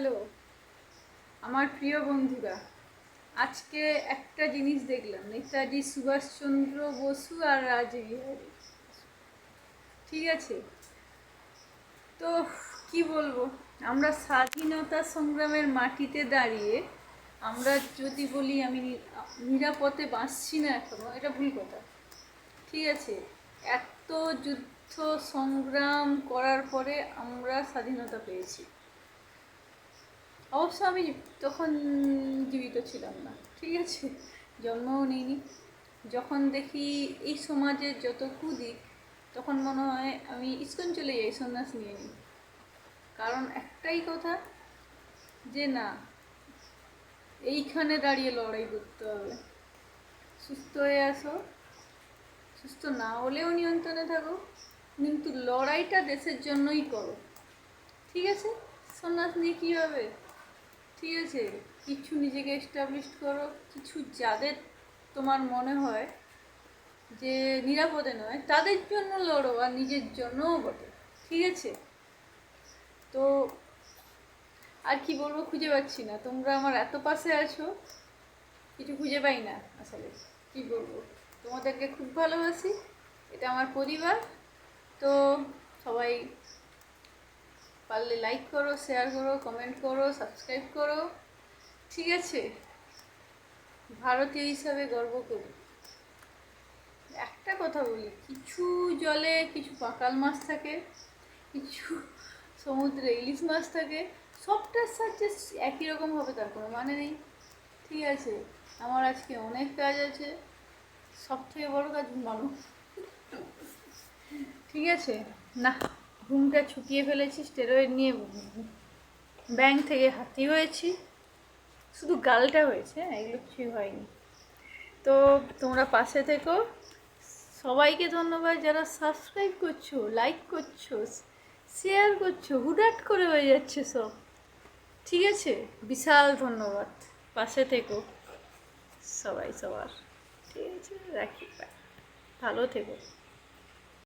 Hello আমার প্রিয় বন্ধুরা, আজকে একটা জিনিস দেখলাম, নেতাজি সুভাষচন্দ্র বসু আর রাসবিহারী। ঠিক আছে, তো কি বলবো, আমরা স্বাধীনতা সংগ্রামের মাটিতে দাঁড়িয়ে আমরা যদি বলি আমি নিরাপদে বাঁচছি না এখনো, এটা ভুল কথা। ঠিক আছে, এত যুদ্ধ সংগ্রাম করার পরে আমরা স্বাধীনতা পেয়েছি। অবশ্য আমি তখন জীবিত ছিলাম না, ঠিক আছে, জন্মও নিইনি। যখন দেখি এই সমাজের যত কুদিক, তখন মনে হয় আমি ইস্কন চলে যাই, সন্ন্যাস নিয়ে নিই। কারণ একটাই কথা, যে না, এইখানে দাঁড়িয়ে লড়াই করতে হবে। সুস্থ হয়ে আসো, সুস্থ না হলেও নিয়ন্ত্রণে থাকো, কিন্তু লড়াইটা দেশের জন্যই করো। ঠিক আছে, সন্ন্যাস নিয়ে কী হবে? ঠিক আছে, কিছু নিজেকে এস্টাবলিশ করো, কিছু যাদের তোমার মনে হয় যে নিরাপদে নয়, তাদের জন্য লড়ো, আর নিজের জন্যও বটে। ঠিক আছে, তো আর কি বলবো, খুঁজে পাচ্ছি না। তোমরা আমার এত পাশে আছো, কিছু খুঁজে পাই না আসলে। কি বলবো, তোমাদেরকে খুব ভালোবাসি, এটা আমার পরিবার। তো সবাই পারলে লাইক করো, শেয়ার করো, কমেন্ট করো, সাবস্ক্রাইব করো। ঠিক আছে, ভারতীয় হিসাবে গর্ব করি। একটা কথা বলি, কিছু জলে কিছু পাকাল মাছ থাকে, কিছু সমুদ্রে ইলিশ মাছ থাকে, সবটার সাথে একই রকম হবে তার কোনো মানে নেই। ঠিক আছে, আমার আজকে অনেক কাজ আছে, সব থেকে বড় কাজ ঘুমানো। ঠিক আছে, না, ঘুমটা ছুটিয়ে ফেলেছি, স্টেরয়েড নিয়ে ব্যাংক থেকে হাতি হয়েছি, শুধু গালটা হয়েছে, এগুলো কিছুই হয়নি। তো তোমরা পাশে থেকো, সবাইকে ধন্যবাদ যারা সাবস্ক্রাইব করছো, লাইক করছো, শেয়ার করছো, হুটহাট করে হয়ে যাচ্ছে সব। ঠিক আছে, বিশাল ধন্যবাদ, পাশে থেকো সবাই সবার। ঠিক আছে, রাখি, ভালো থেকো।